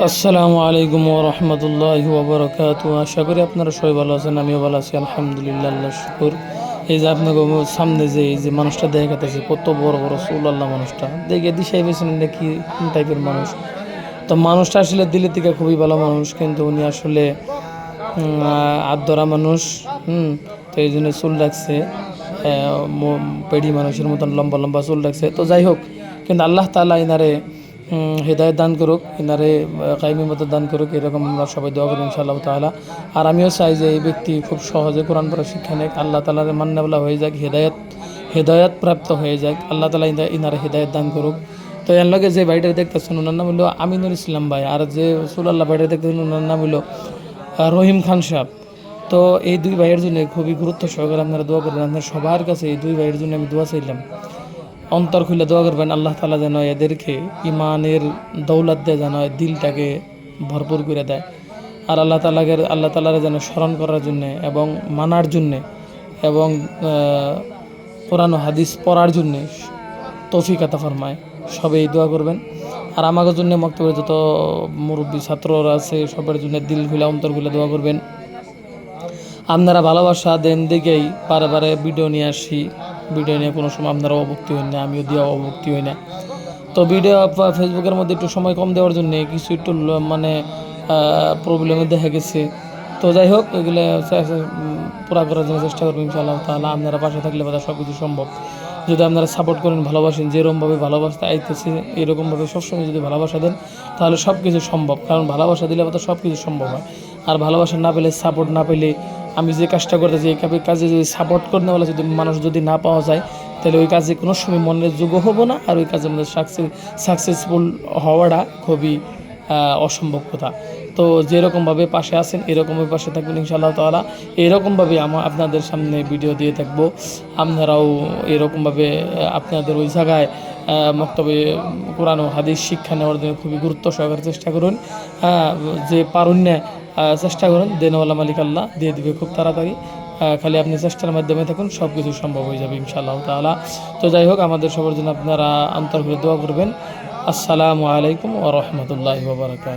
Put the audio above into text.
আসসালামু আলাইকুম ওয়া রাহমাতুল্লাহি ওয়া বারাকাতুহু। আশা করি আপনারা সবাই ভালো আছেন, আমিও ভালো আছি আলহামদুলিল্লাহ, আল্লাহর শুকর। এই যে আপনাকে সামনে যে এই যে মানুষটা দেখাতেছে, কত বড় বড় চুল আল্লাহ, মানুষটা দেখে দিশাই পেয়েছেন এটা কি কোন টাইপের মানুষ। তো মানুষটা আসলে দিলের থেকে খুবই ভালো মানুষ, কিন্তু উনি আসলে আদরা মানুষ। তো এই জন্য চুল রাখছে, পেড়ি মানুষের মতন লম্বা লম্বা চুল রাখছে। তো যাই হোক, কিন্তু আল্লাহ তাআলা ইনারে হৃদায়ত দান করুক, ইনারে কায়েমি মতো দান করুক, এরকম আমরা সবাই দোয়া করি ইনশাআল্লাহ তাআলা। আর আমিও চাই যে এই ব্যক্তি খুব সহজে কোরআন পড়া শিক্ষা নেক, আল্লাহ তাআলার মান্নাওয়ালা হয়ে যাক, হেদায়ত প্রাপ্ত হয়ে যাক, আল্লাহ তাআলা ইনারে হেদায়ত দান করুক। তো এর লগে যে ভাইটা দেখতেছেন ওনার নাম হলো আমিনুল ইসলাম ভাই, আর যে সুলাল্লাহ ভাইটা দেখতেছেন ওনার নাম হলো রহিম খান সাহেব। তো এই দুই ভাইয়ের জন্য খুবই গুরুত্ব সহকারে আপনারা দোয়া করবেন। আপনার সবার কাছে এই দুই ভাইয়ের জন্য আমি দোয়া চাইলাম, অন্তর খুলে দোয়া করবেন আল্লাহ তাআলা যেন এদেরকে ইমানের দৌলত দেয়, যেন দিলটাকে ভরপুর করে দেয়। আর আল্লাহ তাআলার যেন স্মরণ করার জন্যে এবং মানার জন্যে এবং কোরআন ও হাদিস পড়ার জন্যে তৌফিক আতা ফরমায়, সবাই দোয়া করবেন। আর আমাদের জন্য মক্তবের যত মুরব্বী ছাত্ররা আছে সবার জন্য দিল খুলে অন্তর খুলে দোয়া করবেন। আপনারা ভালোবাসা দেন দিকেই বারে বারে ভিডিও নিয়ে আসি, ভিডিও নিয়ে কোনো সময় আপনারা অভুক্তি হন না, আমিও দেওয়া অভুক্তি হই না। তো ভিডিও ফেসবুকের মধ্যে একটু সময় কম দেওয়ার জন্য কিছু একটু মানে প্রবলেমে দেখা গেছে। তো যাই হোক, এগুলো পুরা করার জন্য চেষ্টা করবো ইনশাআল্লাহ তাআলা। আপনারা পাশে থাকলে বোধহয় সব কিছু সম্ভব। যদি আপনারা সাপোর্ট করেন, ভালোবাসেন, যেরকমভাবে ভালোবাসতে আইতেছে এরকমভাবে সবসময় যদি ভালোবাসা দেন, তাহলে সব কিছু সম্ভব। কারণ ভালোবাসা দিলে বোধহয় সব কিছু সম্ভব হয়। আর ভালোবাসা না পেলে, সাপোর্ট না পেলে, আমি যে কাজটা করতেছি এই কাজে যদি সাপোর্ট করতে বলে যদি মানুষ যদি না পাওয়া যায়, তাহলে ওই কাজে কোনো সময় মনের যোগ্য হবো না। আর ওই কাজের মধ্যে সাকসেসফুল হওয়াটা খুবই অসম্ভব কথা। তো যেরকমভাবে পাশে আছেন এরকমভাবে পাশে থাকবেন ইনশাআল্লাহ তাআলা। এরকমভাবে আপনাদের সামনে ভিডিও দিয়ে থাকবো। আপনারাও এরকমভাবে আপনাদের ওই জায়গায় মক্তবে কোরআন ও হাদিস শিক্ষা নেওয়ার জন্য খুবই গুরুত্ব সহকারে চেষ্টা করুন। যে পারুন না, চেষ্টা করুন, দেনওয়ালা মালিক আল্লাহ দিয়ে দিবে খুব তাড়াতাড়ি। খালি আপনি চেষ্টার মাধ্যমে থাকুন, সব কিছু সম্ভব হয়ে যাবে ইনশাআল্লাহ তাআলা। তো যাই হোক, আমাদের সবার জন্য আপনারা অন্তর করে দোয়া করবেন। আসসালামু আলাইকুম ওয়া রাহমাতুল্লাহি ওয়া বারাকাতুহু।